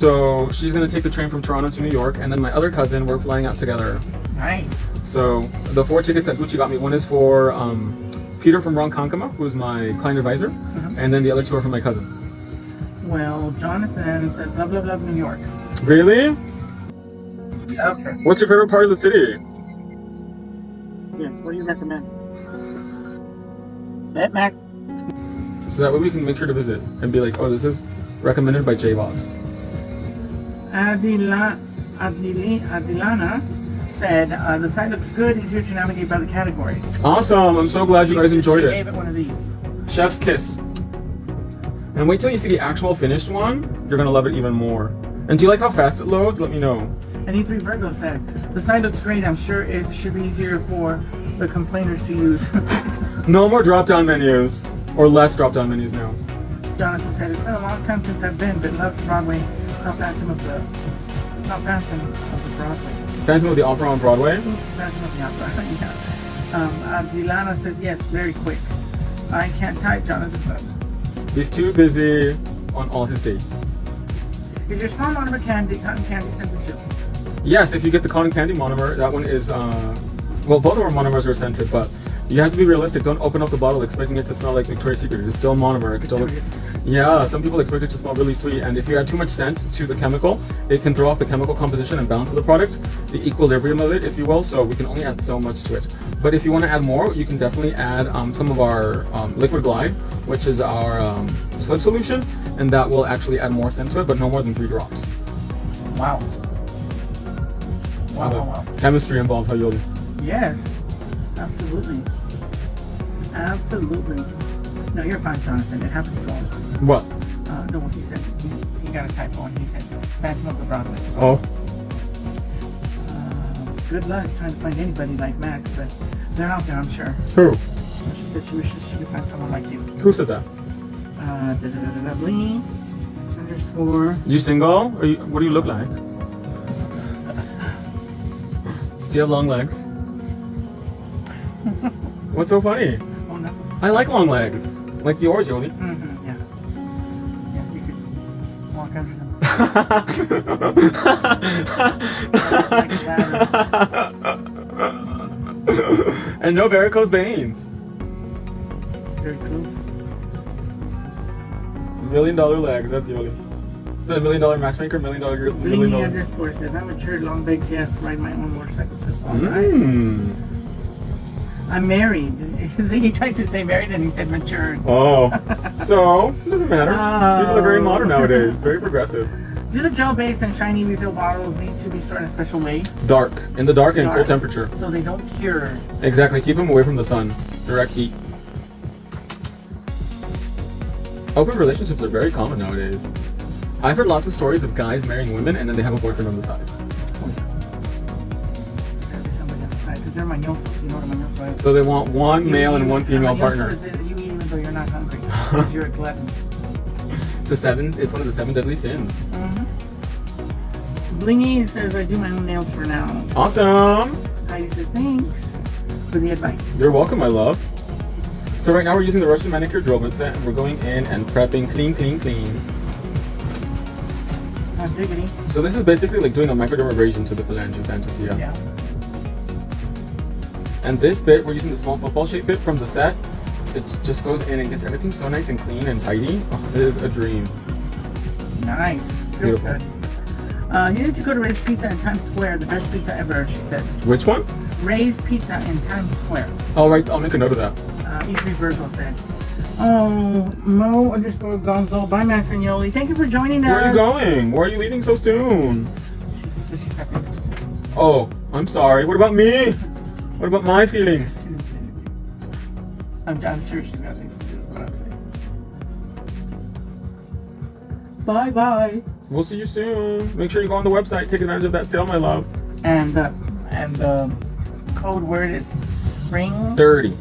So she's gonna take the train from Toronto to New York, and then my other cousin, we're flying out together. Nice. So the 4 tickets that Gucci got me, one is for Peter from Ronkonkoma, who's my client advisor, and then the other 2 are for my cousin. Well, Jonathan says love New York. Really? Okay. What's your favorite part of the city? Yes, what do you recommend? Bet Mac. So that way we can make sure to visit and be like, oh, this is recommended by J-Boss. Adilana said the site looks good, easier to navigate by the categories. Awesome! I'm so glad you guys enjoyed it. Gave it one of these. Chef's kiss. And wait till you see the actual finished one. You're gonna love it even more. And do you like how fast it loads? Let me know. And E3 Virgo said the site looks great. I'm sure it should be easier for the complainers to use. No more drop-down menus, or less drop-down menus now. Jonathan said it's been a long time since I've been, but love Broadway. Phantom of the Broadway. Phantom of the Opera on Broadway? Phantom of the Opera, yeah. Dilana says yes, very quick. I can't type, Jonathan. He's too busy on all his dates. Is your small monomer cotton candy scented? Yes, if you get the cotton candy monomer, that one is, well, both of our monomers are scented, but you have to be realistic. Don't open up the bottle expecting it to smell like Victoria's Secret. It's still monomer. It's still, yeah, some people expect it to smell really sweet, and if you add too much scent to the chemical, it can throw off the chemical composition and balance of the product, the equilibrium of it, if you will, so we can only add so much to it. But if you want to add more, you can definitely add some of our Liquid Glide, which is our slip solution, and that will actually add more scent to it, but no more than 3 drops. Wow. Wow. Chemistry involved, Hayoli. Yes, absolutely. Absolutely. No, you're fine, Jonathan. It happens to all. What? No, he said he got a typo and he said Phantom of the Broadway. Oh. Good luck trying to find anybody like Max, but they're out there, I'm sure. Who? She said she wishes she could find someone like you. Who said that? Bling _ You single? Or what do you look like? Do you have long legs? What's so funny? Oh, no. I like long legs. Like yours, Yoli. Yeah. Yeah, you could walk under them. And no varicose veins. Very close. $1 million legs, that's Yoli. Is that $1 million matchmaker? $1 million girl? Blingy _ says, I'm matured, long legs, yes, ride my own motorcycle too. I'm married. He tried to say married and he said matured. Oh. So, doesn't matter. People are very modern nowadays, very progressive. Do the gel base and shiny refill bottles need to be stored in a special way? Dark. In the dark and cold temperature. So they don't cure. Exactly. Keep them away from the sun. Direct heat. Open relationships are very common nowadays. I've heard lots of stories of guys marrying women and then they have a boyfriend on the side. They're mañosos, you know what a mañoso is? So they want one male and one female partner. You eat even though you're not hungry. Because you're a glutton. It's one of the 7 deadly sins. Blingy says, I do my own nails for now. Awesome! Heidi says, thanks for the advice. You're welcome, my love. So right now we're using the Russian manicure drill bit set and we're going in and prepping clean. Diggity. So this is basically like doing a microdermabrasion to the phalange of Fantasia. Yeah. And this bit, we're using the small football shape bit from the set. It just goes in and gets everything so nice and clean and tidy. Oh, it is a dream. Nice. Beautiful. Good. You need to go to Ray's Pizza in Times Square. The best pizza ever, she said. Which one? Ray's Pizza in Times Square. Oh, right. I'll make a note of that. E3 Virgo said. Oh, Mo _ Gonzo. Bye, Max and Yoli. Thank you for joining us. Where are you going? Why are you leaving so soon? She's got things to do. Oh, I'm sorry. What about me? What about my feelings? I'm sure she's got things to do, is what I'm saying. Bye-bye. We'll see you soon. Make sure you go on the website. Take advantage of that sale, my love. And the code word is spring 30.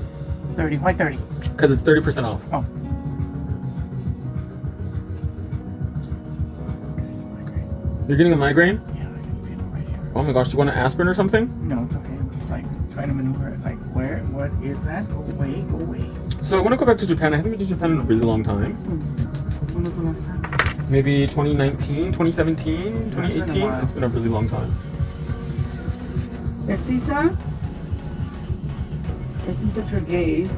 30. Why 30? Because it's 30% off. Oh. You're getting a migraine? Yeah, I can feel it right here. Oh my gosh, do you want an asprin or something? No, it's okay. I'm just like trying to maneuver it. Like, what is that? Go away, go away. So I want to go back to Japan. I haven't been to Japan in a really long time. When was the last time? maybe 2019, 2017, 2018. It's been a really long time. Estisa Tregaze.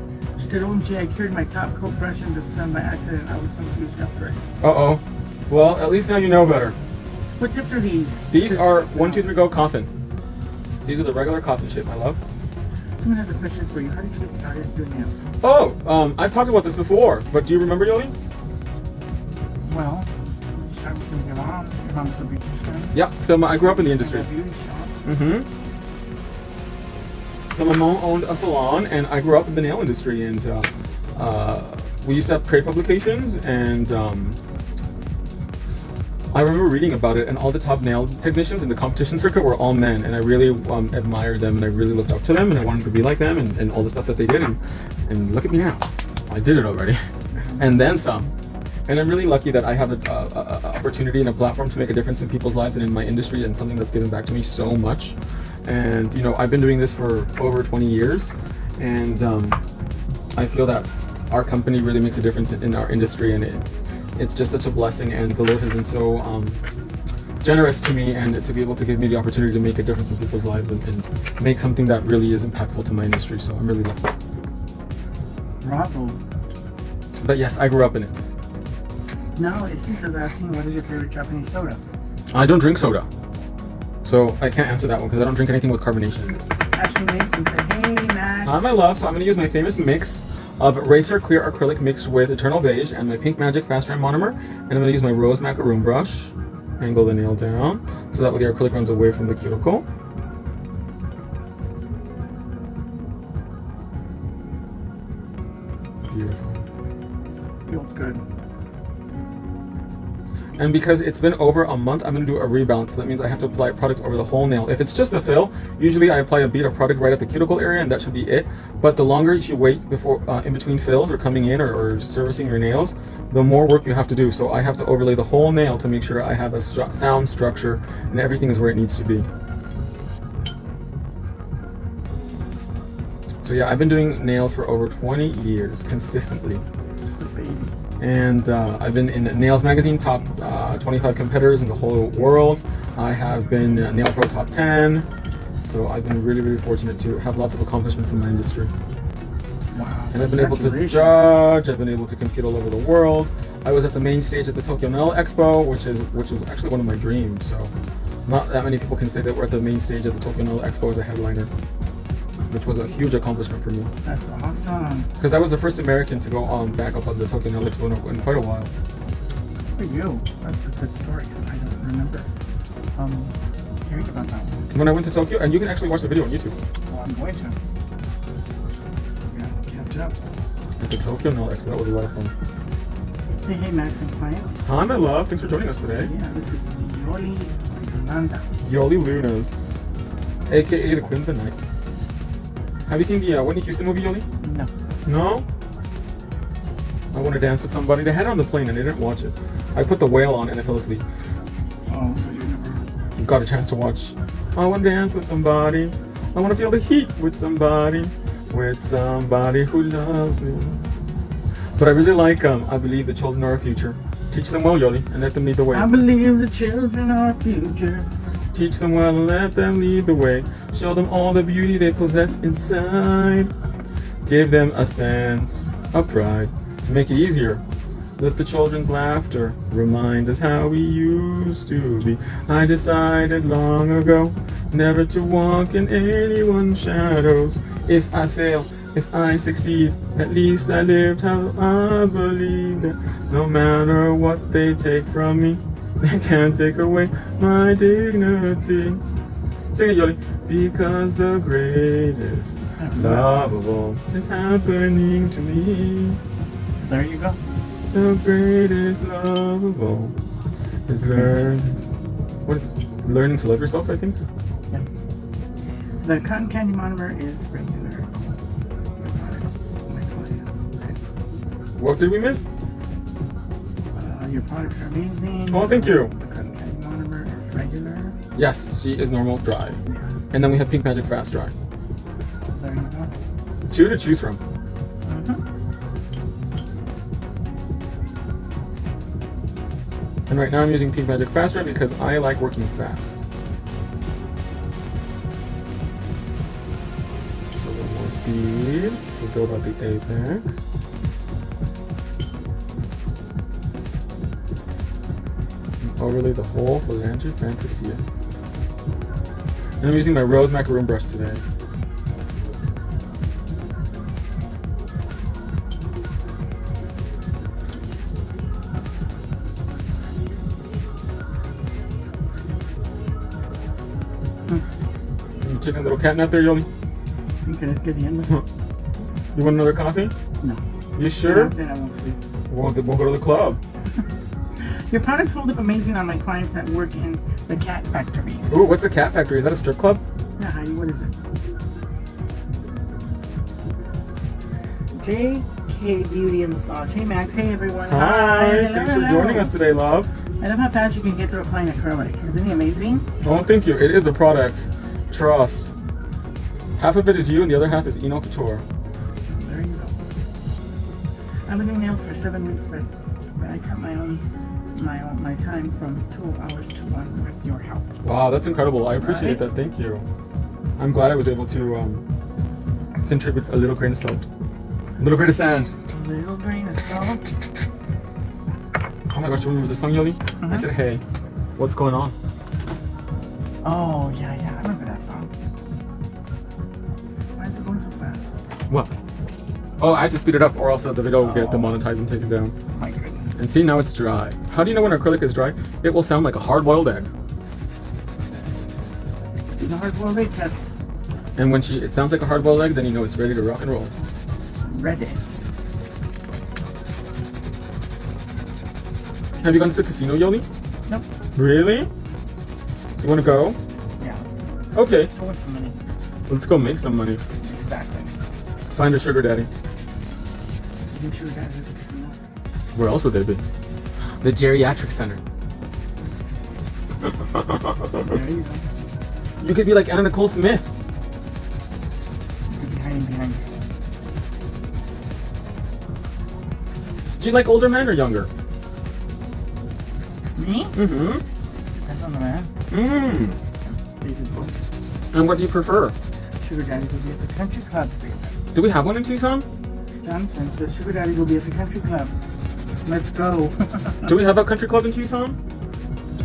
She said, OMG, I cured my top coat brush in the sun by accident. I was confused at first. Uh-oh. Well, at least now you know better. What tips are these? These are 1, 2, 3, go coffin. These are the regular coffin shape, my love. Someone has a question for you. How did you get started doing nails? Oh, I've talked about this before, but do you remember, Yoli? Well, start with your mom. Your mom's a beautician. Yeah, so I grew up in the industry. A beauty shop. Mm-hmm. So my mom owned a salon, and I grew up in the nail industry, and we used to have trade publications, and I remember reading about it, and all the top nail technicians in the competition circuit were all men, and I really admired them, and I really looked up to them, and I wanted to be like them, and all the stuff that they did, and look at me now. I did it already, and then some. And I'm really lucky that I have an opportunity and a platform to make a difference in people's lives and in my industry, and something that's given back to me so much. And you know, I've been doing this for over 20 years, and I feel that our company really makes a difference in our industry, and it's just such a blessing, and the Lord has been so generous to me, and to be able to give me the opportunity to make a difference in people's lives and make something that really is impactful to my industry. So I'm really lucky. Bravo. But yes, I grew up in it. Now, Estisa asking, what is your favorite Japanese soda? I don't drink soda, so I can't answer that one because I don't drink anything with carbonation in it. Ashley Mason said, hey, Max. Hi, my love. So I'm going to use my famous mix of Racer Clear Acrylic mixed with Eternal Beige and my Pink Magic Fast Dry Monomer. And I'm going to use my Rose Macaroon brush, angle the nail down, so that way the acrylic runs away from the cuticle. Beautiful. Feels good. And because it's been over a month, I'm going to do a rebound. So that means I have to apply product over the whole nail. If it's just a fill, usually I apply a bead of product right at the cuticle area, and that should be it. But the longer you wait before in between fills or coming in or servicing your nails, the more work you have to do. So I have to overlay the whole nail to make sure I have a sound structure and everything is where it needs to be. So yeah, I've been doing nails for over 20 years consistently. Just a baby. And I've been in Nails Magazine top 25 competitors in the whole world. I have been Nail Pro top 10. So I've been really, really fortunate to have lots of accomplishments in my industry. Wow. And I've been able to judge, I've been able to compete all over the world. I was at the main stage at the Tokyo Nail Expo, which is actually one of my dreams. So not that many people can say that we're at the main stage at the Tokyo Nail Expo as a headliner, which was a huge accomplishment for me. That's awesome. Because I was the first American to go back up on the Tokyo Nail Expo in quite a while. For you, that's a good story. I don't remember hearing about that one. When I went to Tokyo, and you can actually watch the video on YouTube. Well, I'm going to. Yeah, catch up. At the Tokyo Nail Expo, that was a lot of fun. Say hey, Max and clients. Hi, my love. Thanks for joining us today. Yeah, this is Yoli Yolanda. Yoli Lunas, aka the Queen of the Night. Have you seen the Whitney Houston movie, Yoli? No. No? I Want to Dance with Somebody. They had it on the plane and they didn't watch it. I put The Whale on and I fell asleep. Oh, so you never Got a chance to watch I Want to Dance with Somebody. I want to feel the heat with somebody who loves me. But I really like I Believe the Children Are Our Future. Teach them well, Yoli, and let them lead the way. I believe the children are our future. Teach them well and let them lead the way. Show them all the beauty they possess inside. Give them a sense of pride to make it easier. Let the children's laughter remind us how we used to be. I decided long ago never to walk in anyone's shadows. If I fail, if I succeed, at least I lived how I believed it. No matter what they take from me, they can't take away my dignity. Sing it, Yoli. Because the greatest love of all is happening to me. There you go. The greatest love of all is learning to love yourself, I think. Yeah. The cotton candy monomer is regular. My clients. What did we miss? Your products are amazing. Oh, thank you. The cotton candy monomer is regular. Yes, she is normal dry. Yeah. And then we have Pink Magic Fast Dry. There you go. 2 to choose from. Uh-huh. 2 And right now I'm using Pink Magic Faster because I like working fast. So a little more bead. We'll go about the apex. And overlay the whole phalange fantasia. And I'm using my rose macaroon brush today. You taking a little cat nap there, Yoli? Okay, let's get the end. You want another coffee? No. You sure? Then I won't sleep. We'll go to the club. Your products hold up amazing on my clients that work in the cat factory. Ooh, what's the cat factory? Is that a strip club? Yeah, honey, what is it? JK Beauty and Massage. Hey, Max. Hey, everyone. Hi. Hello, Thanks for hello. joining us today, love. I love how fast you can get through applying acrylic. Isn't he amazing? Oh, thank you. It is a product. Trust. Half of it is you and the other half is Enailcouture. There you go. I've been doing nails for 7 weeks, but I cut my time from 2 hours to 1 with your help. Wow, that's incredible. I appreciate that. Thank you. I'm glad I was able to contribute a little grain of salt. A little grain of sand. A little grain of salt. Oh my gosh, you remember the song, Yoli? I said, hey, what's going on? Oh, yeah, I remember that song. Why is it going so fast? What? Oh, I had to speed it up or else the video will get demonetized and taken down. Oh my goodness. And see, now it's dry. How do you know when acrylic is dry? It will sound like a hard-boiled egg. Do the hard-boiled egg test. And when it sounds like a hard-boiled egg, then you know it's ready to rock and roll. Ready. Have you gone to the casino, Yoli? Nope. Really? You want to go? Yeah. Okay. Let's go with some money. Let's go make some money. Exactly. Find a sugar daddy. You sure guys at the casino? Where else would they be? The geriatric center. There you go. You could be like Anna Nicole Smith. Behind. Do you like older men or younger? Me? Mm-hmm. Depends on the man. And what do you prefer? Sugar daddies will be at the country clubs. Do we have one in Tucson? Jonathan says sugar daddies will be at the country clubs. Let's go. Do we have a country club in Tucson?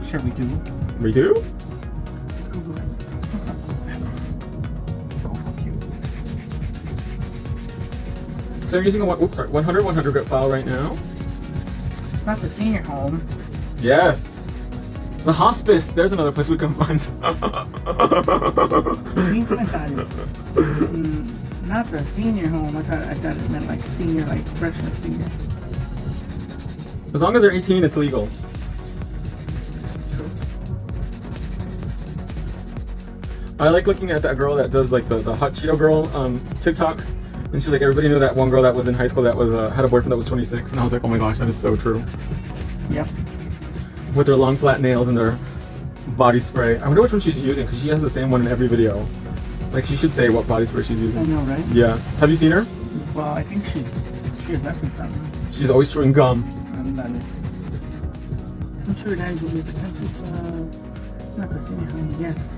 Sure we do. We do? Let's Google it. Oh, fuck you. So I'm using a 100 grit file right now. It's not the senior home. Yes. The hospice. There's another place we can find. Not the senior home. I thought it meant like senior, like freshman senior. As long as they're 18, it's legal. True. I like looking at that girl that does like the hot Cheeto girl TikToks, and she's like, everybody knew that one girl that was in high school that was had a boyfriend that was 26, and I was like, oh my gosh, that is so true. Yep. With their long flat nails and their body spray. I wonder which one she's using because she has the same one in every video. Like she should say what body spray she's using. I know, right? Yes. Have you seen her? Well, I think she has left something. She's always chewing gum. I'm sure daddies will be at the country club. Not the senior home. Yes.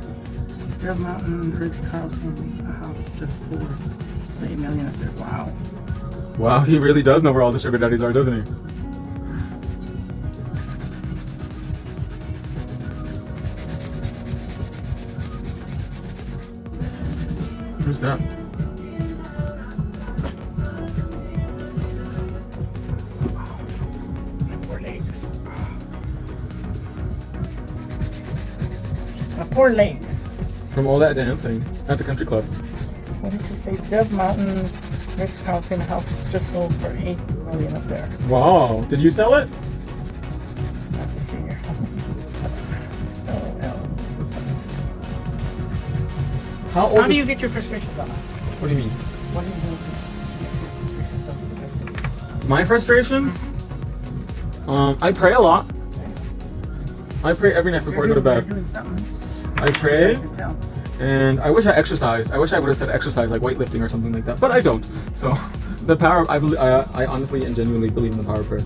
Dove Mountain, Ritz Carlton, a house just for the $8 million up there. Wow. Wow, he really does know where all the sugar daddies are, doesn't he? Who's that? Poor legs. My poor legs. From all that dancing at the country club. What did you say? Dove Mountain, Ritz Carlton, house just sold for $8 million up there. Wow. Did you sell it? Not the senior home. Oh, no. How do you get your frustrations on? What do you mean? What do you do to get your frustrations off? My frustrations? I pray a lot. I pray every night before I go to bed. You're doing something. I pray, I can tell. and I wish I exercised. I wish I would have said exercise, like weightlifting or something like that, but I don't. So, the power, I honestly and genuinely believe in the power of prayer.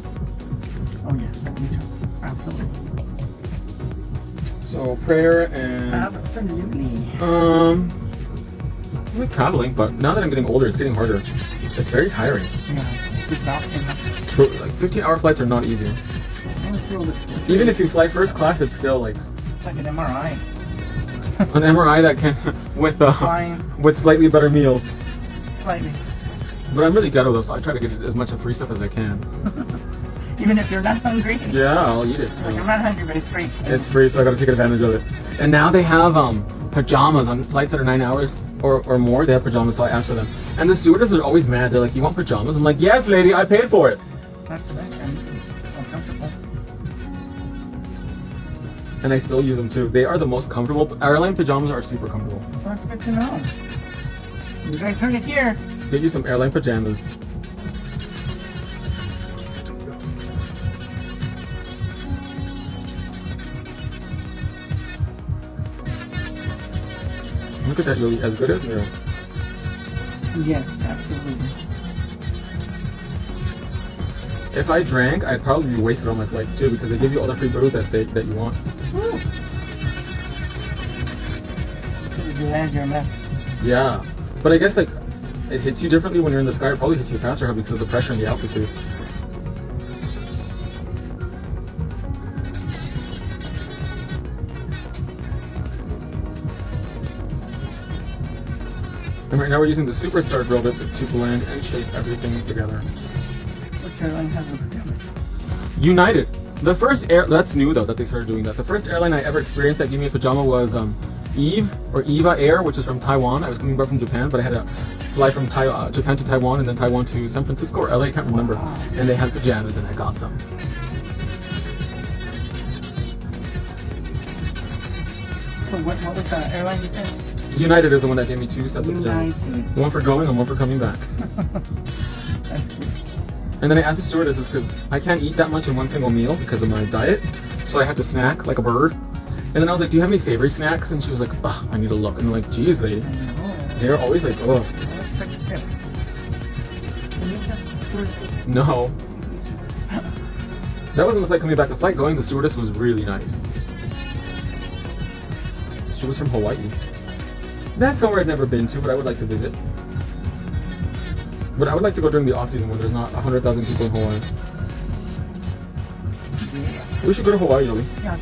Oh yes, me too. Absolutely. So prayer and Absolutely. I like traveling, but now that I'm getting older, it's getting harder. It's very tiring. Yeah. Exhausting. So, like 15-hour flights are not easy. Even if you fly first class, it's still like It's like an MRI. an MRI that can with slightly better meals. Slightly. But I'm really ghetto though, so I try to get as much of free stuff as I can. Even if you're not hungry. Yeah, I'll eat it. So. Like, I'm not hungry, but it's free. It's free, so I gotta take advantage of it. And now they have pajamas on flights that are 9 hours or more. They have pajamas, so I asked for them. And the stewardesses are always mad. They're like, "You want pajamas?" I'm like, "Yes, lady, I paid for it." That's nice and comfortable. And I still use them too. They are the most comfortable. Airline pajamas are super comfortable. Well, that's good to know. You guys heard it here. Get you some airline pajamas. Look at that, Lily. As good as new. Yes, absolutely. If I drank, I'd probably be wasted on my flights too, because they give you all the free booze that you want. You land your mess. Yeah, but I guess like it hits you differently when you're in the sky. It probably hits you faster because of the pressure and the altitude. And right now we're using the Superstar drill bit to blend and shape everything together. Which airline has a pajama? United. The first that's new though that they started doing that. The first airline I ever experienced that gave me a pajama was Eva Air, which is from Taiwan. I was coming back from Japan, but I had to fly from Japan to Taiwan and then Taiwan to San Francisco or LA, I can't remember. And they had pajamas and I got some. So what was the airline you said? United is the one that gave me 2 sets of pajamas. United. One for going and one for coming back. That's good. And then I asked the stewardesses because I can't eat that much in one single meal because of my diet. So I had to snack like a bird. And then I was like, "Do you have any savory snacks?" And she was like, "Ugh, I need to look." And I'm like, "Geez, lady." They're always like, "Oh." No. That wasn't the flight coming back. The flight going, the stewardess was really nice. She was from Hawaii. That's somewhere I've never been to, but I would like to visit. But I would like to go during the off season when there's not 100,000 people in Hawaii. We should go to Hawaii, Jolie. Yeah.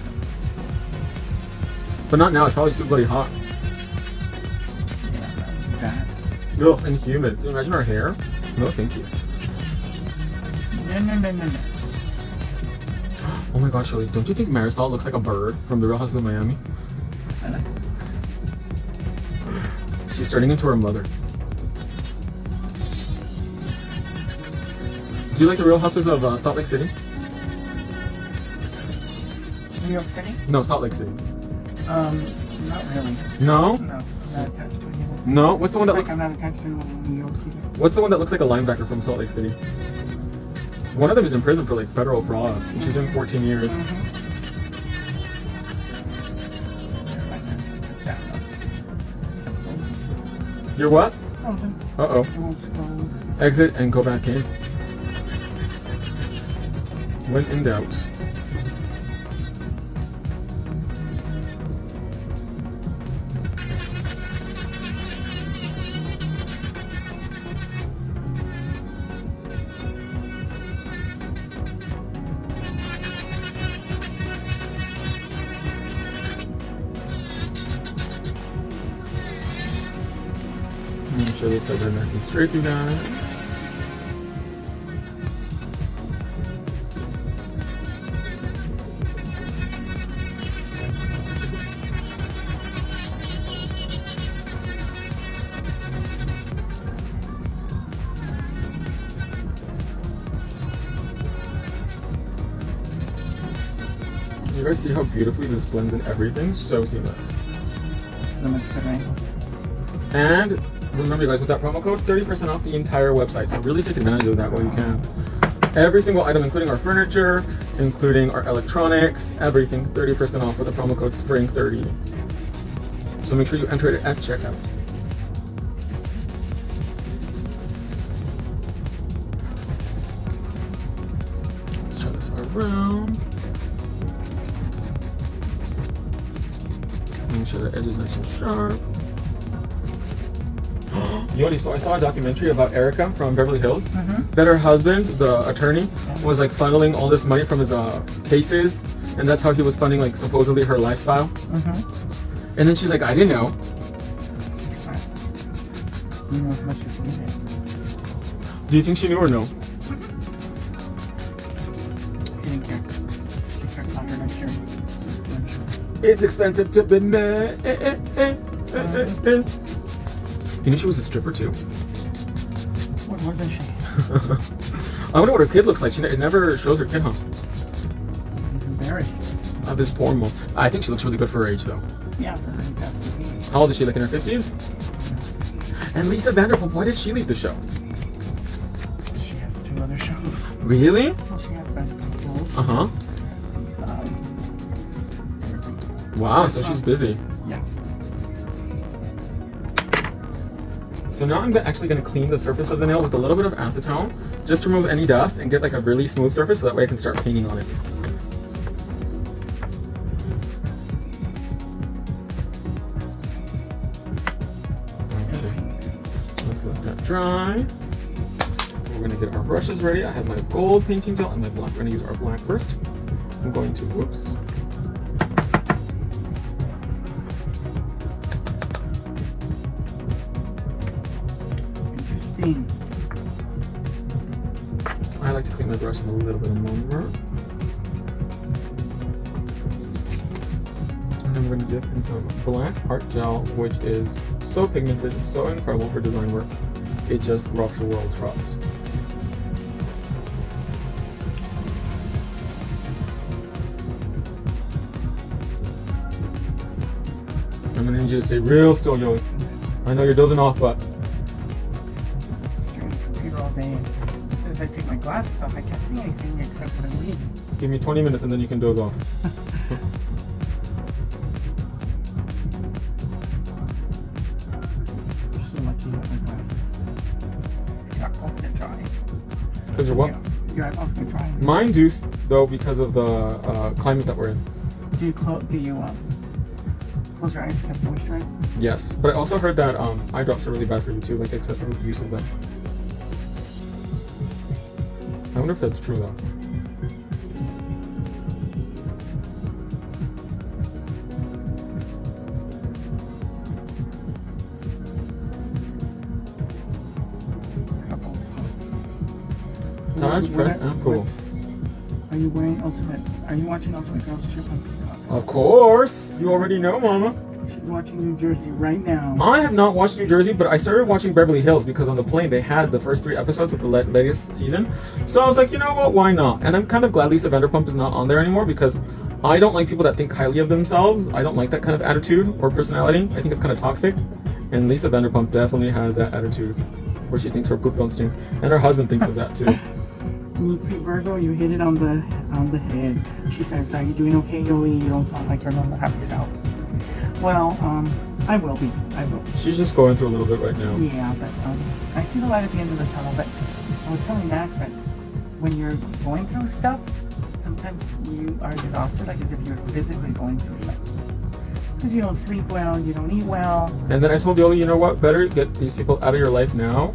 But not now, it's probably too bloody hot. Ugh, and humid. Can you imagine our hair? No, thank you. No. Oh my gosh, Jolie, don't you think Marisol looks like a bird from The Real Houses of Miami? I like it. She's turning into her mother. Do you like The Real Houses of Salt Lake City? New York City? No, Salt Lake City. Not really. No? No, not attached to it. No? What's the one that Like looks? I'm not attached to New York either. What's the one that looks like a linebacker from Salt Lake City? One of them is in prison for like federal fraud. And she's doing 14 years. You're what? Uh-oh. Exit and go back in. When in doubt. Make sure this side are nice and straight, you guys. You guys see how beautifully this blends in everything? So seamless. And remember, you guys, with that promo code, 30% off the entire website. So really take advantage of that while you can. Every single item, including our furniture, including our electronics, everything, 30% off with the promo code spring30. So make sure you enter it at checkout. Let's turn this around. Make sure the edge is nice and sharp. You already saw, I saw a documentary about Erica from Beverly Hills. That her husband, the attorney, was like funneling all this money from his cases, and that's how he was funding like supposedly her lifestyle. And then she's like, I didn't know. You know as much as you did. Do you think she knew or no? Didn't care. She started talking next year. It's expensive to be mad. You know she was a stripper too. What wasn't she? I wonder what her kid looks like. It never shows her kid, huh? I'm embarrassed. This poor mom. I think she looks really good for her age though. Yeah, that's How old is she? Like in her 50s? And Lisa Vanderpump, why did she leave the show? she has 2 other shows. Really? Well, she has Vanderpump Rules. Wow, so she's busy. Yeah. So now I'm actually going to clean the surface of the nail with a little bit of acetone, just to remove any dust and get like a really smooth surface so that way I can start painting on it. Okay, let's let that dry. We're going to get our brushes ready. I have my gold painting gel and my black. We're going to use our black first. I'm going to, whoops. I like to clean my brush with a little bit of monomer. And I'm going to dip in some black art gel, which is so pigmented, so incredible for design work. It just rocks the world trust. I'm going to need you to stay real still, Yoey. I know you're dozing off, but all day, and as soon as I take my glasses off, I can't see anything except what I'm reading. give me 20 minutes and then you can doze off. I'm so lucky with my glasses. Your eyeballs get dry. Because you're what? Your eyeballs get dry. Mine do, though, because of the climate that we're in. Do you close your eyes to moisturize? Yes, but I also heard that eye drops are really bad for you too, like excessive use of them. I wonder if that's true though. Touch, press, and pull. Are you wearing Ultimate? Are you watching Ultimate Girls Trip on Peacock? Of course! You already know, Mama. She's watching New Jersey right now. I have not watched New Jersey, but I started watching Beverly Hills because on the plane they had the first 3 episodes of the latest season. So I was like, you know what, why not? And I'm kind of glad Lisa Vanderpump is not on there anymore because I don't like people that think highly of themselves. I don't like that kind of attitude or personality. I think it's kind of toxic. And Lisa Vanderpump definitely has that attitude where she thinks her poop don't stink. And her husband thinks of that too. You Virgo, you hit it on the head. She says, "Are you doing okay, Yoli? You don't sound like your normal happy self." Well, I will be. I will be. She's just going through a little bit right now. Yeah, but I see the light at the end of the tunnel. But I was telling Max that when you're going through stuff, sometimes you are exhausted, like as if you're physically going through stuff. Because you don't sleep well, you don't eat well. And then I told Yoli, you know what? Better get these people out of your life now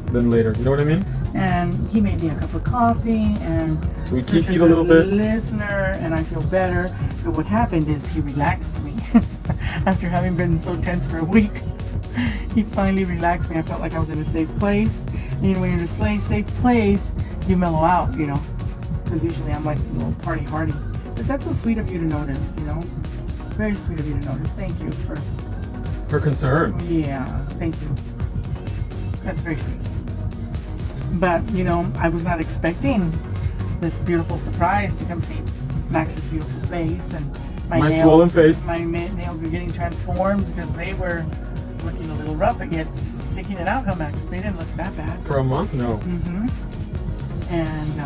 than later. You know what I mean? And he made me a cup of coffee, and we keep eat a little bit. Listener, and I feel better. But what happened is he relaxed me after having been so tense for a week. He finally relaxed me. I felt like I was in a safe place. And you know, when you're in a safe place, you mellow out, you know. Because usually I'm like a little party hardy. But that's so sweet of you to notice, you know. Very sweet of you to notice. Thank you for concern. Yeah, thank you. That's very sweet. But, you know, I was not expecting this beautiful surprise to come see Max's beautiful face and my swollen face. My nails were getting transformed because they were looking a little rough, and yet sticking it out, huh, Max? They didn't look that bad. For a month, no. Mm-hmm. And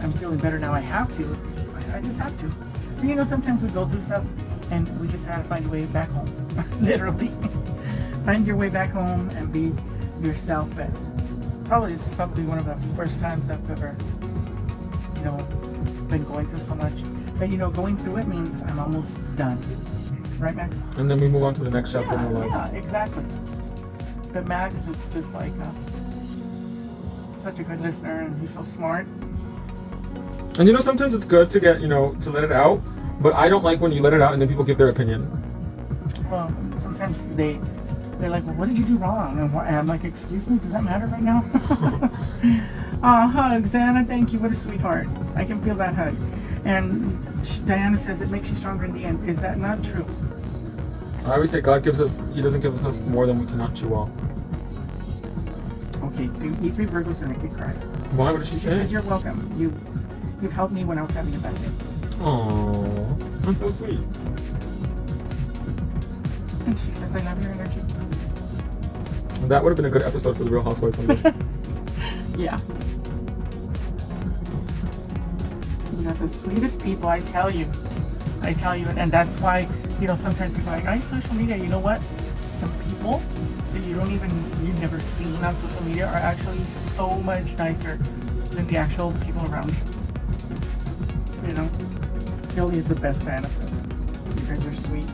I'm feeling better now. I have to. I just have to. But, you know, sometimes we go through stuff and we just have to find a way back home. Literally. Find your way back home and be yourself. But this is probably one of the first times I've ever, you know, been going through so much. But, you know, going through it means I'm almost done. right, Max? And then we move on to the next chapter in our lives. Yeah, exactly. But Max is just like such a good listener, and he's so smart. And you know, sometimes it's good to get, you know, to let it out, but I don't like when you let it out and then people give their opinion. Well, sometimes they're like, well, what did you do wrong? And I'm like, excuse me, does that matter right now? Hugs, Diana, thank you. What a sweetheart. I can feel that hug. And Diana says it makes you stronger in the end. Is that not true? I always say God gives us, He doesn't give us more than we cannot chew off. Okay, E3 Virgo's gonna make me cry. Why? What did she say? She says, you're welcome. You've helped me when I was having a bad day. Aww, that's so sweet. And she says, I love your energy. That would have been a good episode for the Real Housewives someday. Yeah. You are the sweetest people, I tell you. And that's why, you know, sometimes people are like, I use social media. You know what? Some people that you've never seen on social media are actually so much nicer than the actual people around you. You know? Billy is the best fan of them. You guys are sweet.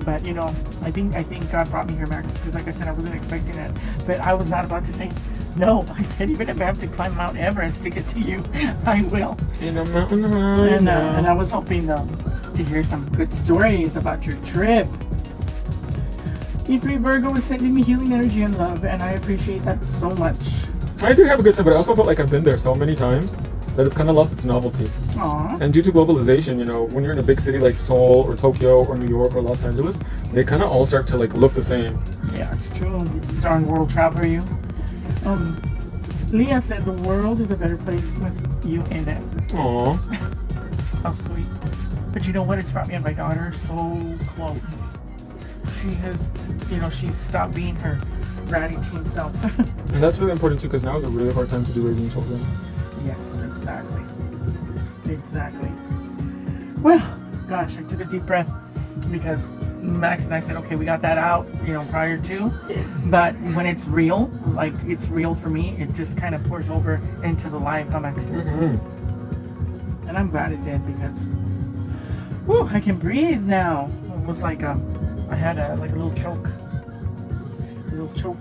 But, you know, I think God brought me here, Max, because like I said, I wasn't expecting it. But I was not about to say no. I said, even if I have to climb Mount Everest to get to you, I will. In a mountain high. And I was hoping to hear some good stories about your trip. E3 Virgo is sending me healing energy and love, and I appreciate that so much. I do have a good time, but I also felt like I've been there so many times that it's kind of lost its novelty. Aww. And due to globalization, you know, when you're in a big city like Seoul or Tokyo or New York or Los Angeles, they kind of all start to like look the same. Yeah, it's true. Darn world traveler, you. Leah said the world is a better place with you in it. Aww. How sweet. But you know what? It's brought me and my daughter so close. She has, you know, she's stopped being her bratty teen self. And that's really important too, because now is a really hard time to do raising children. Yes, exactly. Exactly. Well, gosh, I took a deep breath because Max and I said, okay, we got that out, you know, prior to. But when it's real, like it's real for me, it just kind of pours over into the life, huh, Max? Mm-hmm. And I'm glad it did because, whew, I can breathe now. It was like I had a little choke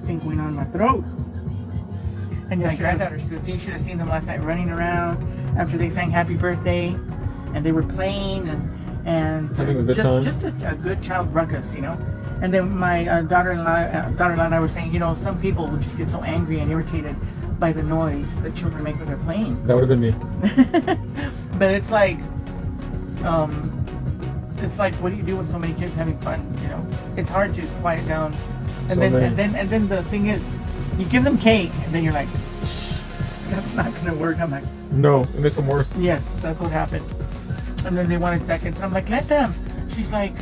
thing going on in my throat. And my granddaughters, you should have seen them last night running around after they sang Happy Birthday, and they were playing and having a good time. Just a good child ruckus, you know. And then my daughter-in-law and I were saying, you know, some people would just get so angry and irritated by the noise that children make when they're playing. That would have been me. But it's like, what do you do with so many kids having fun? You know, it's hard to quiet down. And then the thing is, you give them cake, and then you're like, shh, that's not gonna work. I'm like, no, it makes them worse. yes, that's what happened. And then they wanted seconds, and I'm like, let them. She's like,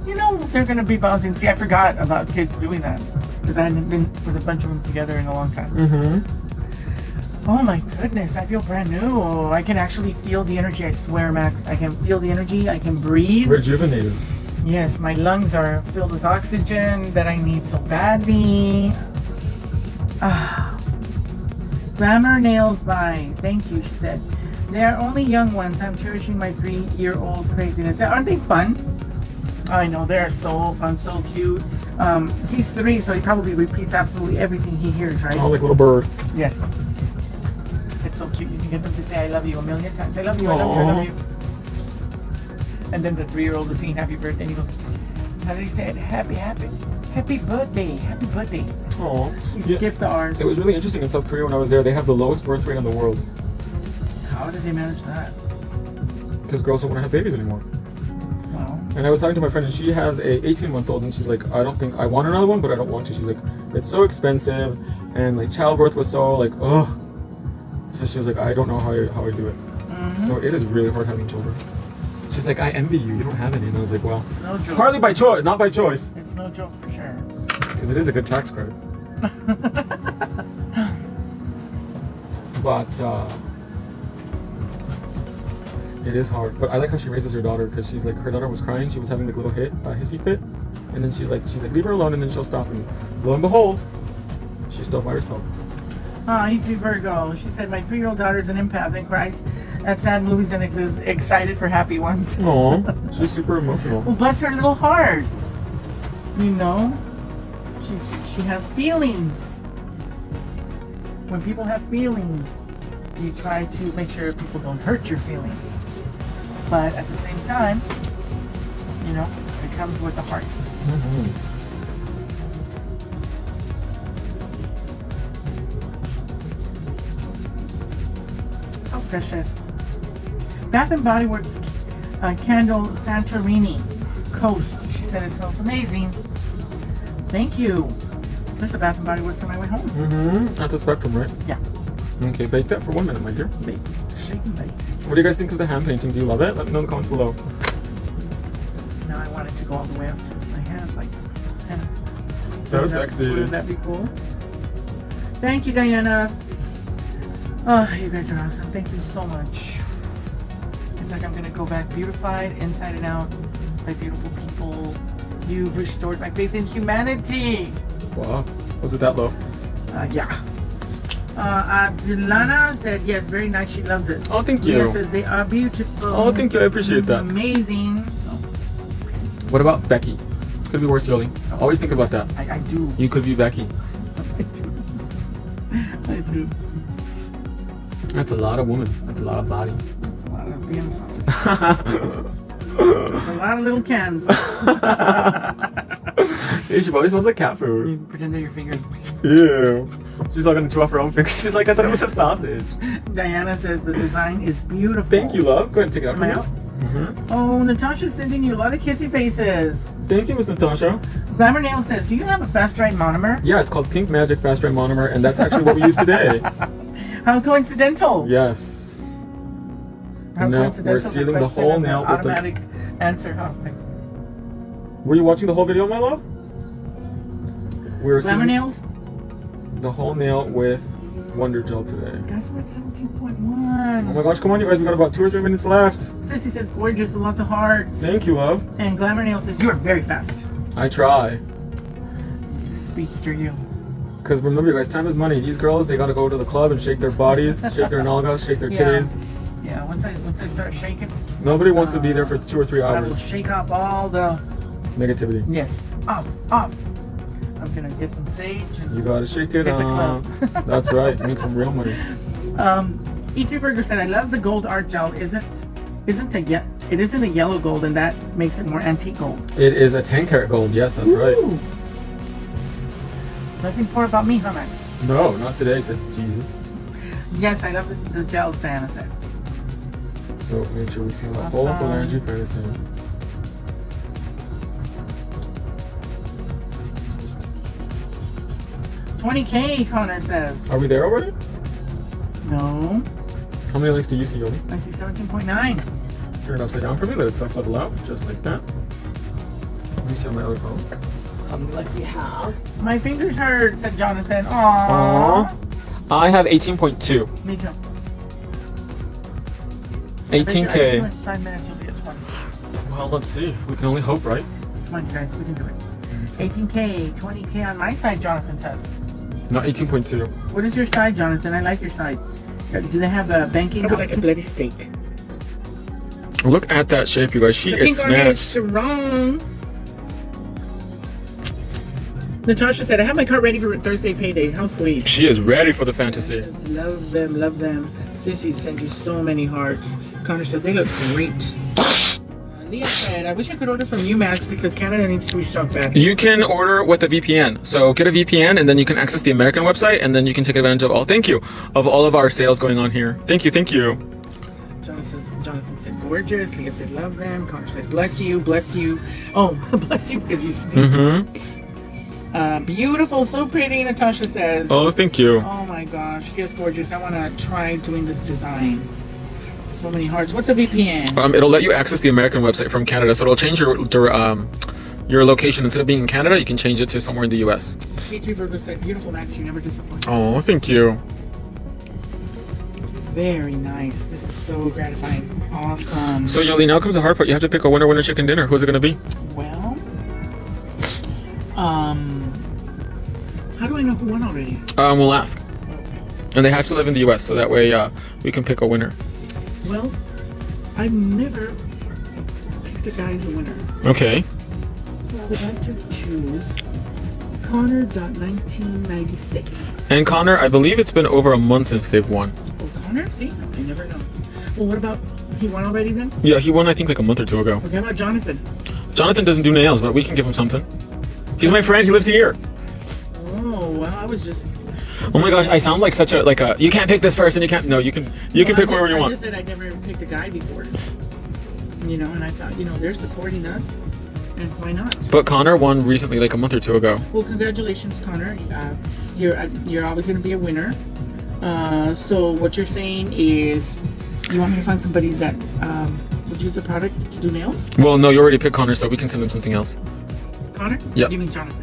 you know, they're gonna be bouncing. See, I forgot about kids doing that because I hadn't been with a bunch of them together in a long time. Mm-hmm. Oh my goodness, I feel brand new. I can actually feel the energy. I swear, Max, I can feel the energy. I can breathe. Rejuvenated. Yes, my lungs are filled with oxygen that I need so badly. Glamour nails by. Thank you, she said. They are only young ones. I'm cherishing my 3-year-old craziness. Aren't they fun? I know, they're so fun, so cute. He's 3, so he probably repeats absolutely everything he hears, right? Oh, like a little bird. Yes. It's so cute. You can get them to say I love you a million times. I love you, I love you, I love you. And then the 3-year-old is saying happy birthday, and he goes, how did he say it? Happy birthday, happy birthday. Oh, He skipped the R's. It was really interesting in South Korea when I was there. They have the lowest birth rate in the world. How did they manage that? Because girls don't want to have babies anymore. Wow. And I was talking to my friend, and she has a 18-month-old, and she's like, I don't think I want another one, but I don't want to. She's like, it's so expensive, and like childbirth was so like, ugh. So she was like, I don't know how I do it. Mm-hmm. So it is really hard having children. She's like, I envy you. You don't have any. And I was like, well, It's no partly by choice, not by choice. It's no joke for sure. Because it is a good tax credit. But it is hard. But I like how she raises her daughter, because she's like, her daughter was crying. She was having like a little hissy fit, and then she's like, leave her alone, and then she'll stop. And lo and behold, she's still by herself. You do Virgo. She said, my 3-year-old daughter is an empath and cries At Sad Movies and is excited for happy ones. Aw, she's super emotional. Well, bless her little heart. You know, she has feelings. When people have feelings, you try to make sure people don't hurt your feelings. But at the same time, you know, it comes with the heart. Mm-hmm. Oh, precious. Bath and Body Works candle Santorini Coast. She said it smells amazing. Thank you. There's a Bath and Body Works on my way home. Mm-hmm. At the Spectrum, right? Yeah. Okay, bake that for 1 minute, my dear. Bake. Shake and bake. What do you guys think of the hand painting? Do you love it? Let me know in the comments below. Now I want it to go all the way up to my hand, like. So sexy. Wouldn't that be cool? Thank you, Diana. Oh, you guys are awesome. Thank you so much. It's like I'm gonna go back beautified, inside and out, by beautiful people. You've restored my faith in humanity. Wow. Was it that low? Yeah. Abdulana said, yes, very nice. She loves it. Oh, thank you. Yes, says they are beautiful. Oh, thank you. I appreciate that. Amazing. What about Becky? Could be worse, Yoli. Always think about that. I do. You could be Becky. I do. That's a lot of woman. That's a lot of body. That's a lot of being There's a lot of little cans. Hey, she probably smells like cat food. You pretend that your fingers. Ew. She's not gonna chew off her own finger. She's like, I thought it was a sausage. Diana says the design is beautiful. Thank you, love. Go ahead and take it out. Am I out? Mm-hmm. Oh, Natasha's sending you a lot of kissy faces. Thank you, Miss Natasha. Glamour Nail says, do you have a fast dry monomer? Yeah, it's called Pink Magic Fast Dry Monomer, and that's actually what we use today. How coincidental. Yes. How Now coincidental. we're sealing the whole nail with the... Automatic answer. How Were you watching the whole video, my love? We were Glamour sealing Nails? the whole nail with Wonder Gel today. Guys, we're at 17.1. Oh my gosh, come on, you guys. We got about 2 or 3 minutes left. Sissy says, gorgeous with lots of hearts. Thank you, love. And Glamour Nail says, you are very fast. I try. Speedster, you. Because remember, you guys, time is money. These girls, they gotta go to the club and shake their bodies, shake their nalgas, shake their titties. Yeah, once I start shaking, Nobody wants to be there for 2 or 3 I will hours. shake off all the Negativity. yes, off. I'm gonna get some sage and You gotta shake it hit the off. club. That's right. Make some real money. E3 Burger said, I love the gold art gel. It isn't a yellow gold, and that makes it more antique gold. It is a 10 karat gold. Yes, that's Ooh. right. Nothing poor about me, huh, Max? No, not today, said Jesus. Yes, I love the gels, Diana said. So make sure we see the whole Awesome. energy fantasy. $20K, Connor says. Are we there already? No. How many likes do you see, Yoli? I see 17.9. Turn it upside down for me. Let it self level out, just like that. Let me see on my other phone. How many likes we have? My fingers hurt, said Jonathan. Aww. Aww. I have 18.2. Me too. 18K. 5 minutes, you'll be at 20. Well, let's see. We can only hope, right? Come on, you guys, we can do it. 18K, 20K on my side, Jonathan says. No, 18.2. What is your side, Jonathan? I like your side. Do they have a banking? Look like a bloody steak. Look at that shape, you guys. She is snatched. Strong. Natasha said, I have my cart ready for Thursday payday. How sweet. She is ready for the fantasy. Love them, love them. Sissy sent you so many hearts. Connor said, they look great. Leah said, I wish I could order from UMax because Canada needs to restock back. You can order with a VPN. So get a VPN and then you can access the American website and then you can take advantage of all of our sales going on here. Thank you, thank you. Jonathan said, gorgeous. Leah said, love them. Connor said, bless you, bless you. Oh, bless you because you sneezed. Mm-hmm. Beautiful, so pretty, Natasha says. Oh, thank you. Oh my gosh, yes, gorgeous. I want to try doing this design. So many hearts. What's a VPN? It'll let you access the American website from Canada, so it'll change your location. Instead of being in Canada, you can change it to somewhere in the US. C3 Burger said, beautiful, Max, you never disappoint. Oh, thank you. Very nice. This is so gratifying. Awesome. So, Yoli, now comes the hard part. You have to pick a winner chicken dinner. Who's it going to be? Well, how do I know who won already? We'll ask. And they have to live in the US, so that way we can pick a winner. Well, I've never picked a guy as a winner. Okay. So I would like to choose Connor.1996. And Connor, I believe it's been over a month since they've won. Oh, Connor? See? I never know. Well, what about, he won already then? Yeah, he won I think like a month or two ago. Okay, how about Jonathan? Jonathan doesn't do nails, but we can give him something. He's my friend, he lives here. Oh, well, I was just... Oh my gosh, I sound like such a, you can't pick this person, you can't, no, you can pick whoever you want. I just said I'd never picked a guy before. You know, and I thought, you know, they're supporting us, and why not? But Connor won recently, like a month or two ago. Well, congratulations, Connor. You're always going to be a winner. So what you're saying is, you want me to find somebody that would use the product to do nails? Well, no, you already picked Connor, so we can send him something else. Connor? Yeah. You mean Jonathan?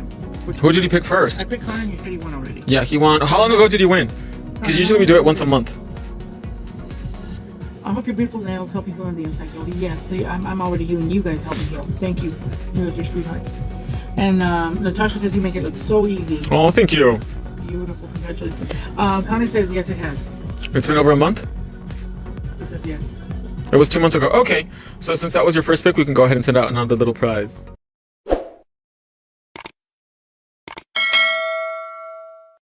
Who did he pick first? I picked Connor and you said he won already. Yeah, he won. How long ago did he win? Because usually we do it once a month. I hope your beautiful nails help you heal on the inside, Jody. Yes, I'm already healing. You guys help me heal. Thank you. You guys are sweethearts. And Natasha says you make it look so easy. Oh, thank you. Beautiful. Congratulations. Connor says yes, it has. It's been over a month? He says yes. It was 2 months ago. Okay, so since that was your first pick, we can go ahead and send out another little prize.